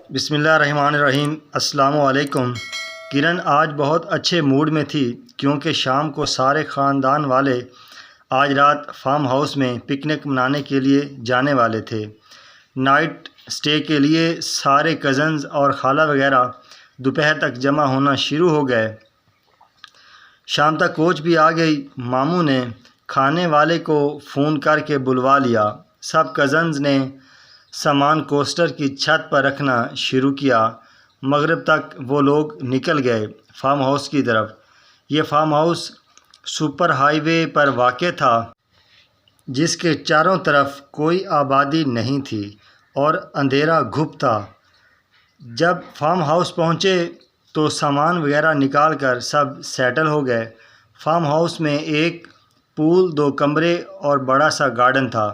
بسم اللہ الرحمن الرحیم۔ السلام علیکم۔ کرن آج بہت اچھے موڈ میں تھی کیونکہ شام کو سارے خاندان والے آج رات فارم ہاؤس میں پکنک منانے کے لیے جانے والے تھے۔ نائٹ سٹے کے لیے سارے کزنز اور خالہ وغیرہ دوپہر تک جمع ہونا شروع ہو گئے۔ شام تک کوچ بھی آ گئی۔ ماموں نے کھانے والے کو فون کر کے بلوا لیا۔ سب کزنز نے سامان کوسٹر کی چھت پر رکھنا شروع کیا۔ مغرب تک وہ لوگ نکل گئے فارم ہاؤس کی طرف۔ یہ فارم ہاؤس سپر ہائی وے پر واقع تھا جس کے چاروں طرف کوئی آبادی نہیں تھی اور اندھیرا گھپ تھا۔ جب فارم ہاؤس پہنچے تو سامان وغیرہ نکال کر سب سیٹل ہو گئے۔ فارم ہاؤس میں ایک پول، 2 کمرے اور بڑا سا گارڈن تھا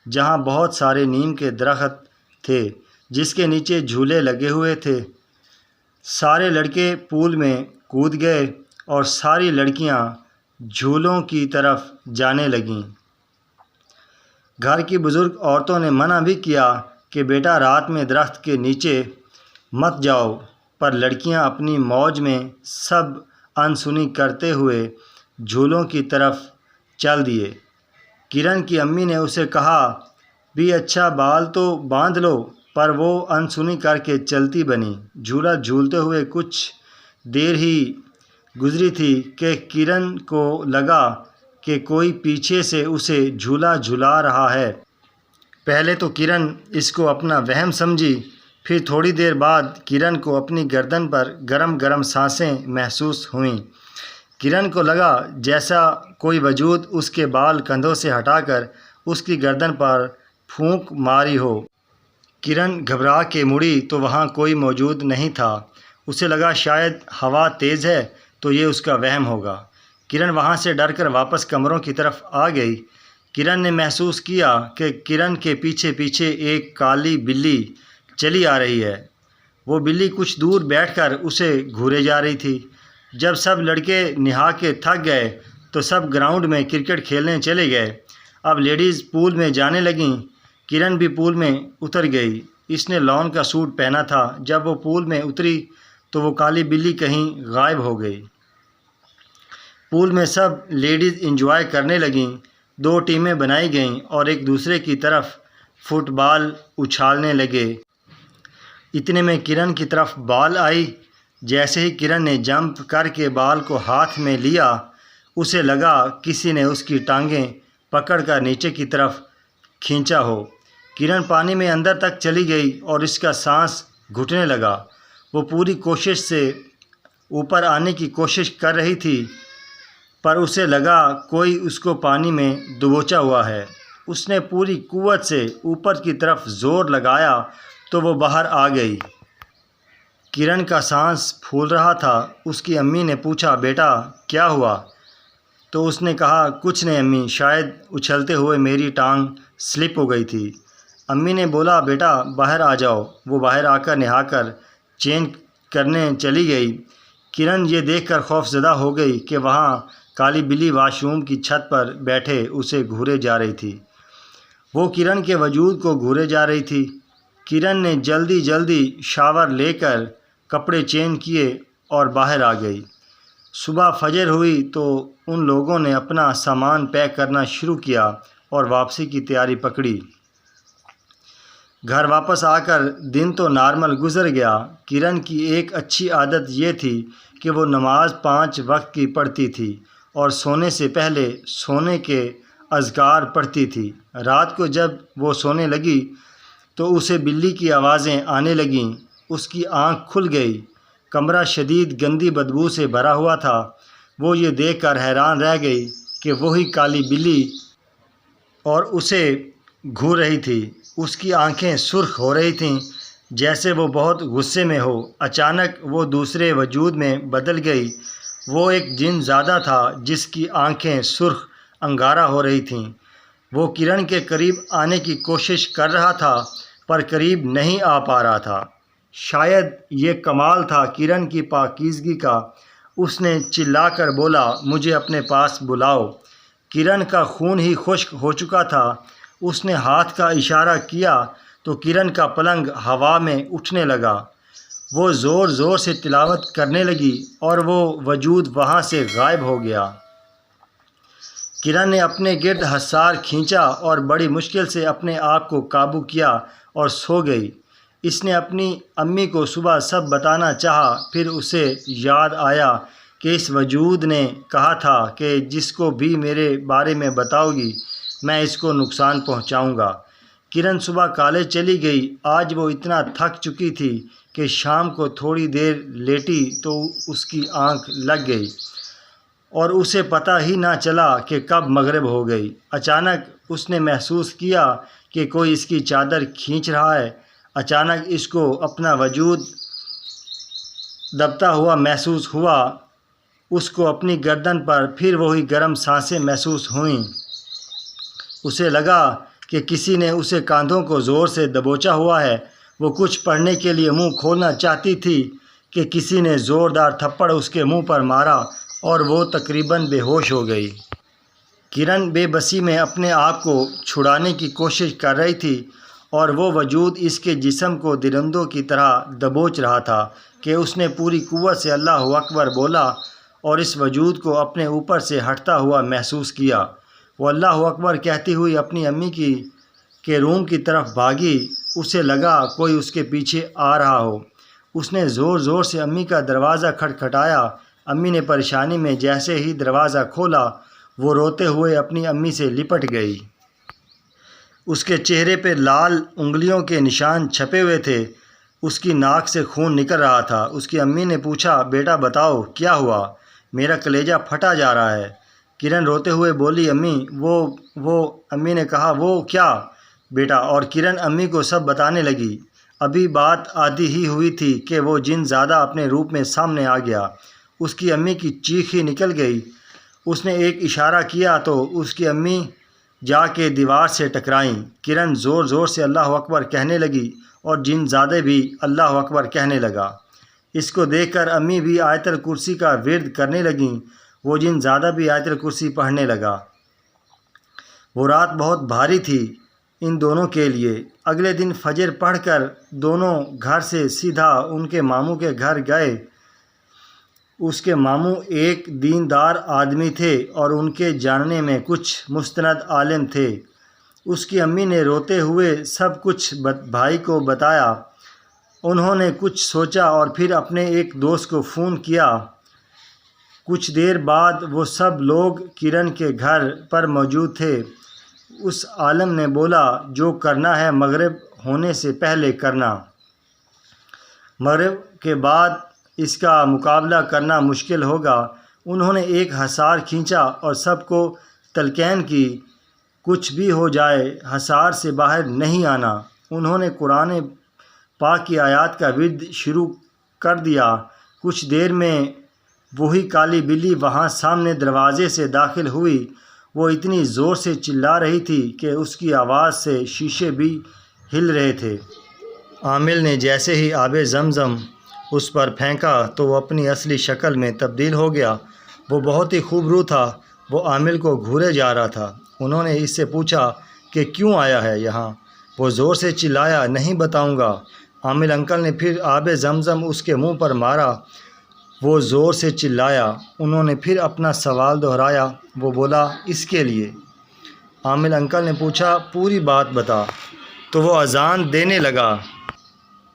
جہاں بہت سارے نیم کے درخت تھے جس کے نیچے جھولے لگے ہوئے تھے۔ سارے لڑکے پول میں کود گئے اور ساری لڑکیاں جھولوں کی طرف جانے لگیں۔ گھر کی بزرگ عورتوں نے منع بھی کیا کہ بیٹا رات میں درخت کے نیچے مت جاؤ، پر لڑکیاں اپنی موج میں سب انسنی کرتے ہوئے جھولوں کی طرف چل دیے۔ کرن کی امی نے اسے کہا بھی اچھا بال تو باندھ لو، پر وہ انسنی کر کے چلتی بنی۔ جھولا جھولتے ہوئے کچھ دیر ہی گزری تھی کہ کرن کو لگا کہ کوئی پیچھے سے اسے جھولا جھلا رہا ہے۔ پہلے تو کرن اس کو اپنا وہم سمجھی، پھر تھوڑی دیر بعد کرن کو اپنی گردن پر گرم گرم سانسیں محسوس ہوئیں۔ کرن کو لگا جیسا کوئی وجود اس کے بال کندھوں سے ہٹا کر اس کی گردن پر پھونک ماری ہو۔ کرن گھبرا کے مڑی تو وہاں کوئی موجود نہیں تھا۔ اسے لگا شاید ہوا تیز ہے تو یہ اس کا وہم ہوگا۔ کرن وہاں سے ڈر کر واپس کمروں کی طرف آ گئی۔ کرن نے محسوس کیا کہ کرن کے پیچھے پیچھے ایک کالی بلی چلی آ رہی ہے۔ وہ بلی کچھ دور بیٹھ کر اسے گھورے جا رہی تھی۔ جب سب لڑکے نہا کے تھک گئے تو سب گراؤنڈ میں کرکٹ کھیلنے چلے گئے۔ اب لیڈیز پول میں جانے لگیں۔ کرن بھی پول میں اتر گئی۔ اس نے لان کا سوٹ پہنا تھا۔ جب وہ پول میں اتری تو وہ کالی بلی کہیں غائب ہو گئی۔ پول میں سب لیڈیز انجوائے کرنے لگیں۔ 2 ٹیمیں بنائی گئیں اور ایک دوسرے کی طرف فٹ بال اچھالنے لگے۔ اتنے میں کرن کی طرف بال آئی۔ جیسے ہی کرن نے جمپ کر کے بال کو ہاتھ میں لیا، اسے لگا کسی نے اس کی ٹانگیں پکڑ کر نیچے کی طرف کھینچا ہو۔ کرن پانی میں اندر تک چلی گئی اور اس کا سانس گھٹنے لگا۔ وہ پوری کوشش سے اوپر آنے کی کوشش کر رہی تھی، پر اسے لگا کوئی اس کو پانی میں دبوچا ہوا ہے۔ اس نے پوری قوت سے اوپر کی طرف زور لگایا تو وہ باہر آ گئی۔ کرن کا سانس پھول رہا تھا۔ اس کی امی نے پوچھا بیٹا کیا ہوا؟ تو اس نے کہا کچھ نہیں امی، شاید اچھلتے ہوئے میری ٹانگ سلپ ہو گئی تھی۔ امی نے بولا بیٹا باہر آ جاؤ۔ وہ باہر آ کر نہا کر چینج کرنے چلی گئی۔ کرن یہ دیکھ کر خوف زدہ ہو گئی کہ وہاں کالی بلی واش روم کی چھت پر بیٹھے اسے گھورے جا رہی تھی۔ وہ کرن کے وجود کو گھورے جا رہی تھی۔ کرن نے جلدی جلدی شاور لے کر کپڑے چینج کیے اور باہر آ گئی۔ صبح فجر ہوئی تو ان لوگوں نے اپنا سامان پیک کرنا شروع کیا اور واپسی کی تیاری پکڑی۔ گھر واپس آ کر دن تو نارمل گزر گیا۔ کرن کی ایک اچھی عادت یہ تھی کہ وہ نماز 5 وقت کی پڑھتی تھی اور سونے سے پہلے سونے کے اذکار پڑھتی تھی۔ رات کو جب وہ سونے لگی تو اسے بلی کی آوازیں آنے لگیں۔ اس کی آنکھ کھل گئی۔ کمرہ شدید گندی بدبو سے بھرا ہوا تھا۔ وہ یہ دیکھ کر حیران رہ گئی کہ وہی کالی بلی اور اسے گھور رہی تھی۔ اس کی آنکھیں سرخ ہو رہی تھیں جیسے وہ بہت غصے میں ہو۔ اچانک وہ دوسرے وجود میں بدل گئی۔ وہ ایک جن زادہ تھا جس کی آنکھیں سرخ انگارہ ہو رہی تھیں۔ وہ کرن کے قریب آنے کی کوشش کر رہا تھا پر قریب نہیں آ پا رہا تھا۔ شاید یہ کمال تھا کرن کی پاکیزگی کا۔ اس نے چلا کر بولا مجھے اپنے پاس بلاؤ۔ کرن کا خون ہی خشک ہو چکا تھا۔ اس نے ہاتھ کا اشارہ کیا تو کرن کا پلنگ ہوا میں اٹھنے لگا۔ وہ زور زور سے تلاوت کرنے لگی اور وہ وجود وہاں سے غائب ہو گیا۔ کرن نے اپنے گرد حصار کھینچا اور بڑی مشکل سے اپنے آپ کو قابو کیا اور سو گئی۔ اس نے اپنی امی کو صبح سب بتانا چاہا، پھر اسے یاد آیا کہ اس وجود نے کہا تھا کہ جس کو بھی میرے بارے میں بتاؤ گی میں اس کو نقصان پہنچاؤں گا۔ کرن صبح کالج چلی گئی۔ آج وہ اتنا تھک چکی تھی کہ شام کو تھوڑی دیر لیٹی تو اس کی آنکھ لگ گئی اور اسے پتہ ہی نہ چلا کہ کب مغرب ہو گئی۔ اچانک اس نے محسوس کیا کہ کوئی اس کی چادر کھینچ رہا ہے۔ اچانک اس کو اپنا وجود دبتا ہوا محسوس ہوا۔ اس کو اپنی گردن پر پھر وہی گرم سانسیں محسوس ہوئیں۔ اسے لگا کہ کسی نے اسے کاندھوں کو زور سے دبوچا ہوا ہے۔ وہ کچھ پڑھنے کے لیے منہ کھولنا چاہتی تھی کہ کسی نے زوردار تھپڑ اس کے منہ پر مارا اور وہ تقریباً بے ہوش ہو گئی۔ کرن بے بسی میں اپنے آپ کو چھڑانے کی کوشش کر رہی تھی اور وہ وجود اس کے جسم کو درندوں کی طرح دبوچ رہا تھا کہ اس نے پوری قوت سے اللہ اکبر بولا اور اس وجود کو اپنے اوپر سے ہٹتا ہوا محسوس کیا۔ وہ اللہ اکبر کہتی ہوئی اپنی امی کے روم کی طرف بھاگی۔ اسے لگا کوئی اس کے پیچھے آ رہا ہو۔ اس نے زور زور سے امی کا دروازہ کھٹکھٹایا۔ امی نے پریشانی میں جیسے ہی دروازہ کھولا وہ روتے ہوئے اپنی امی سے لپٹ گئی۔ اس کے چہرے پہ لال انگلیوں کے نشان چھپے ہوئے تھے۔ اس کی ناک سے خون نکل رہا تھا۔ اس کی امی نے پوچھا، بیٹا بتاؤ کیا ہوا؟ میرا کلیجہ پھٹا جا رہا ہے۔ کرن روتے ہوئے بولی، امی وہ امی نے کہا، وہ کیا بیٹا؟ اور کرن امی کو سب بتانے لگی۔ ابھی بات آدھی ہی ہوئی تھی کہ وہ جن زادہ اپنے روپ میں سامنے آ گیا۔ اس کی امی کی چیخ ہی نکل گئی۔ اس نے ایک اشارہ کیا تو اس کی امی جا کے دیوار سے ٹکرائیں۔ کرن زور زور سے اللہ اکبر کہنے لگی اور جن زادے بھی اللہ اکبر کہنے لگا۔ اس کو دیکھ کر امی بھی آیت الکرسی کا ورد کرنے لگیں۔ وہ جن زادہ بھی آیت الکرسی پڑھنے لگا۔ وہ رات بہت بھاری تھی ان دونوں کے لیے۔ اگلے دن فجر پڑھ کر دونوں گھر سے سیدھا ان کے ماموں کے گھر گئے۔ اس کے ماموں ایک دیندار آدمی تھے اور ان کے جاننے میں کچھ مستند عالم تھے۔ اس کی امی نے روتے ہوئے سب کچھ بھائی کو بتایا۔ انہوں نے کچھ سوچا اور پھر اپنے ایک دوست کو فون کیا۔ کچھ دیر بعد وہ سب لوگ کرن کے گھر پر موجود تھے۔ اس عالم نے بولا، جو کرنا ہے مغرب ہونے سے پہلے کرنا۔ مغرب کے بعد اس کا مقابلہ کرنا مشکل ہوگا۔ انہوں نے ایک حصار کھینچا اور سب کو تلقین کی، کچھ بھی ہو جائے حصار سے باہر نہیں آنا۔ انہوں نے قرآن پاک کی آیات کا ورد شروع کر دیا۔ کچھ دیر میں وہی کالی بلی وہاں سامنے دروازے سے داخل ہوئی۔ وہ اتنی زور سے چلا رہی تھی کہ اس کی آواز سے شیشے بھی ہل رہے تھے۔ عامل نے جیسے ہی آب زمزم اس پر پھینکا تو وہ اپنی اصلی شکل میں تبدیل ہو گیا۔ وہ بہت ہی خوبرو تھا۔ وہ عامل کو گھورے جا رہا تھا۔ انہوں نے اس سے پوچھا کہ کیوں آیا ہے یہاں؟ وہ زور سے چلایا، نہیں بتاؤں گا۔ عامل انکل نے پھر آب زمزم اس کے منہ پر مارا۔ وہ زور سے چلایا۔ انہوں نے پھر اپنا سوال دہرایا۔ وہ بولا، اس کے لیے۔ عامل انکل نے پوچھا، پوری بات بتا۔ تو وہ اذان دینے لگا۔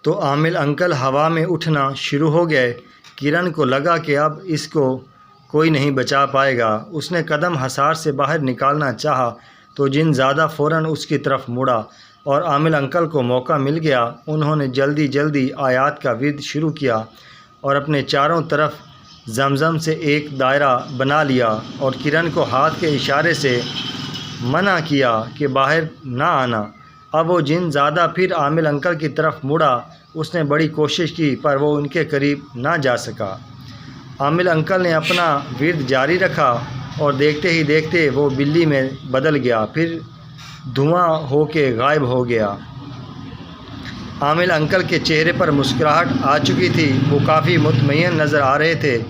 تو عامل انکل ہوا میں اٹھنا شروع ہو گئے۔ کرن کو لگا کہ اب اس کو کوئی نہیں بچا پائے گا۔ اس نے قدم حصار سے باہر نکالنا چاہا تو جن زادہ فوراً اس کی طرف مڑا اور عامل انکل کو موقع مل گیا۔ انہوں نے جلدی جلدی آیات کا ورد شروع کیا اور اپنے چاروں طرف زمزم سے ایک دائرہ بنا لیا اور کرن کو ہاتھ کے اشارے سے منع کیا کہ باہر نہ آنا۔ اب وہ جن زادہ پھر عامل انکل کی طرف مڑا۔ اس نے بڑی کوشش کی پر وہ ان کے قریب نہ جا سکا۔ عامل انکل نے اپنا ورد جاری رکھا اور دیکھتے ہی دیکھتے وہ بلی میں بدل گیا، پھر دھواں ہو کے غائب ہو گیا۔ عامل انکل کے چہرے پر مسکراہٹ آ چکی تھی۔ وہ کافی مطمئن نظر آ رہے تھے۔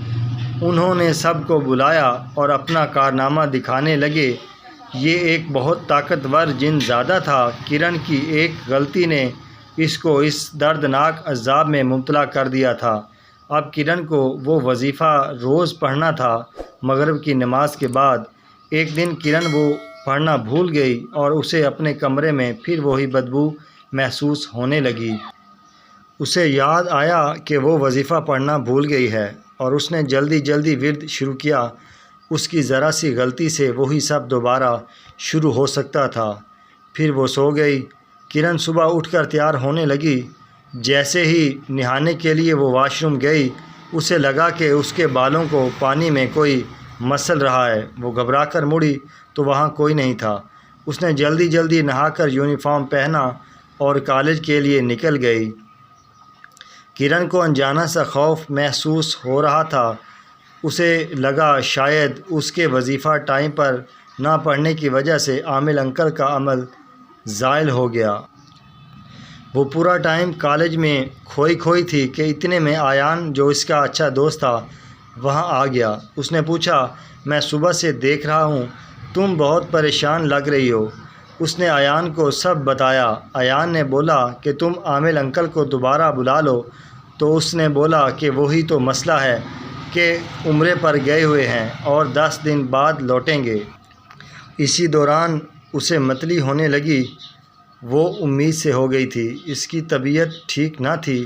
انہوں نے سب کو بلایا اور اپنا کارنامہ دکھانے لگے یہ ایک بہت طاقتور جن زادہ تھا۔ کرن کی ایک غلطی نے اس کو اس دردناک عذاب میں مبتلا کر دیا تھا۔ اب کرن کو وہ وظیفہ روز پڑھنا تھا۔ مغرب کی نماز کے بعد ایک دن کرن وہ پڑھنا بھول گئی اور اسے اپنے کمرے میں پھر وہی بدبو محسوس ہونے لگی۔ اسے یاد آیا کہ وہ وظیفہ پڑھنا بھول گئی ہے اور اس نے جلدی جلدی ورد شروع کیا۔ اس کی ذرا سی غلطی سے وہی سب دوبارہ شروع ہو سکتا تھا۔ پھر وہ سو گئی۔ کرن صبح اٹھ کر تیار ہونے لگی۔ جیسے ہی نہانے کے لیے وہ واش روم گئی، اسے لگا کہ اس کے بالوں کو پانی میں کوئی مسل رہا ہے۔ وہ گھبرا کر مڑی تو وہاں کوئی نہیں تھا۔ اس نے جلدی جلدی نہا کر یونیفارم پہنا اور کالج کے لیے نکل گئی۔ کرن کو انجانا سا خوف محسوس ہو رہا تھا۔ اسے لگا شاید اس کے وظیفہ ٹائم پر نہ پڑھنے کی وجہ سے عامل انکل کا عمل زائل ہو گیا۔ وہ پورا ٹائم کالج میں کھوئی تھی کہ اتنے میں ایان، جو اس کا اچھا دوست تھا، وہاں آ گیا۔ اس نے پوچھا، میں صبح سے دیکھ رہا ہوں تم بہت پریشان لگ رہی ہو۔ اس نے ایان کو سب بتایا۔ ایان نے بولا کہ تم عامل انکل کو دوبارہ بلا لو، تو اس نے بولا کہ وہی تو مسئلہ ہے کہ عمرے پر گئے ہوئے ہیں اور 10 دن بعد لوٹیں گے۔ اسی دوران اسے متلی ہونے لگی۔ وہ امید سے ہو گئی تھی۔ اس کی طبیعت ٹھیک نہ تھی۔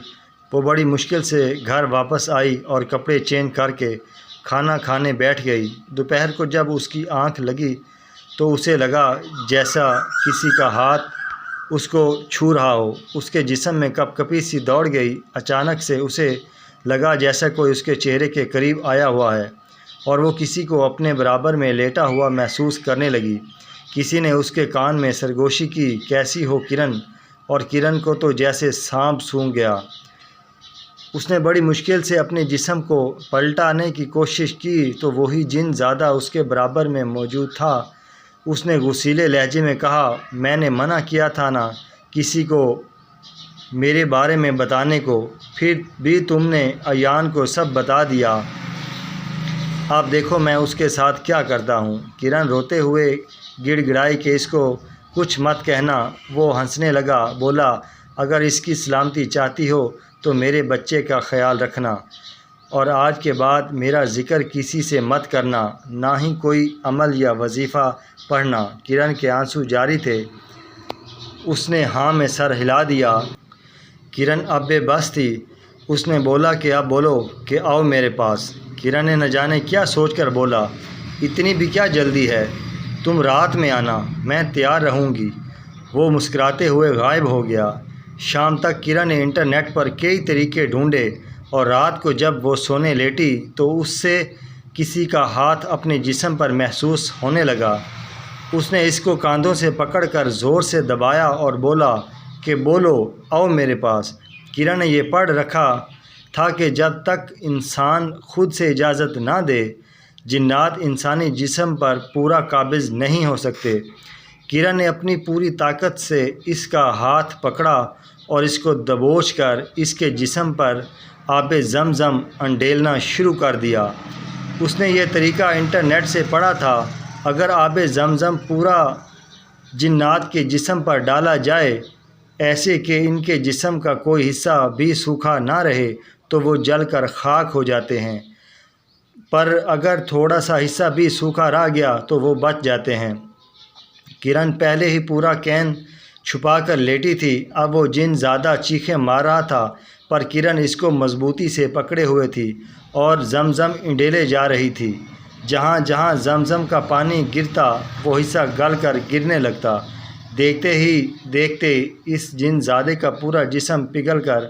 وہ بڑی مشکل سے گھر واپس آئی اور کپڑے چینج کر کے کھانا کھانے بیٹھ گئی۔ دوپہر کو جب اس کی آنکھ لگی تو اسے لگا جیسا کسی کا ہاتھ اس کو چھو رہا ہو۔ اس کے جسم میں کپ کپی سی دوڑ گئی۔ اچانک سے اسے لگا جیسا کوئی اس کے چہرے کے قریب آیا ہوا ہے اور وہ کسی کو اپنے برابر میں لیٹا ہوا محسوس کرنے لگی۔ کسی نے اس کے کان میں سرگوشی کی، کیسی ہو کرن؟ اور کرن کو تو جیسے سانپ سونگھ گیا۔ اس نے بڑی مشکل سے اپنے جسم کو پلٹانے کی کوشش کی تو وہی جن زادہ اس کے برابر میں موجود تھا۔ اس نے غصیلے لہجے میں کہا، میں نے منع کیا تھا نا کسی کو میرے بارے میں بتانے کو، پھر بھی تم نے ایان کو سب بتا دیا۔ اب دیکھو میں اس کے ساتھ کیا کرتا ہوں۔ کرن روتے ہوئے گڑ گڑائی کہ اس کو کچھ مت کہنا۔ وہ ہنسنے لگا، بولا، اگر اس کی سلامتی چاہتی ہو تو میرے بچے کا خیال رکھنا، اور آج کے بعد میرا ذکر کسی سے مت کرنا، نہ ہی کوئی عمل یا وظیفہ پڑھنا۔ کرن کے آنسو جاری تھے۔ اس نے ہاں میں سر ہلا دیا۔ کرن اب بے بس تھی۔ اس نے بولا کہ اب بولو کہ آؤ میرے پاس۔ کرن نے نہ جانے کیا سوچ کر بولا، اتنی بھی کیا جلدی ہے؟ تم رات میں آنا، میں تیار رہوں گی۔ وہ مسکراتے ہوئے غائب ہو گیا۔ شام تک کرن نے انٹرنیٹ پر کئی طریقے ڈھونڈے اور رات کو جب وہ سونے لیٹی تو اس سے کسی کا ہاتھ اپنے جسم پر محسوس ہونے لگا۔ اس نے اس کو کاندھوں سے پکڑ کر زور سے دبایا اور بولا کہ بولو، آؤ میرے پاس۔ کرن نے یہ پڑھ رکھا تھا کہ جب تک انسان خود سے اجازت نہ دے، جنات انسانی جسم پر پورا قابض نہیں ہو سکتے۔ کرن نے اپنی پوری طاقت سے اس کا ہاتھ پکڑا اور اس کو دبوچ کر اس کے جسم پر آب زمزم انڈیلنا شروع کر دیا۔ اس نے یہ طریقہ انٹرنیٹ سے پڑھا تھا۔ اگر آب زمزم پورا جنات کے جسم پر ڈالا جائے، ایسے کہ ان کے جسم کا کوئی حصہ بھی سوکھا نہ رہے، تو وہ جل کر خاک ہو جاتے ہیں، پر اگر تھوڑا سا حصہ بھی سوکھا رہ گیا تو وہ بچ جاتے ہیں۔ کرن پہلے ہی پورا کین چھپا کر لیٹی تھی۔ اب وہ جن زیادہ چیخیں مار رہا تھا، پر کرن اس کو مضبوطی سے پکڑے ہوئے تھی اور زمزم انڈیلے جا رہی تھی۔ جہاں جہاں زمزم کا پانی گرتا وہ حصہ گل کر گرنے لگتا۔ دیکھتے ہی دیکھتے اس جن زادے کا پورا جسم پگھل کر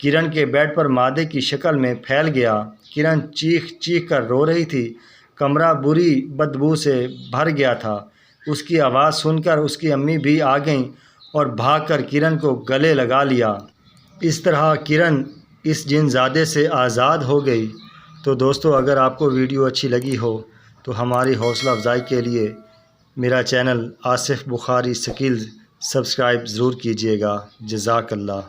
کرن کے بیڈ پر مادے کی شکل میں پھیل گیا۔ کرن چیخ چیخ کر رو رہی تھی۔ کمرہ بری بدبو سے بھر گیا تھا۔ اس کی آواز سن کر اس کی امی بھی آ گئیں اور بھاگ کر کرن کو گلے لگا لیا۔ اس طرح کرن اس جن زادے سے آزاد ہو گئی۔ تو دوستو، اگر آپ کو ویڈیو اچھی لگی ہو تو ہماری حوصلہ افزائی کے لیے میرا چینل آصف بخاری سکلز سبسکرائب ضرور کیجیے گا۔ جزاک اللہ۔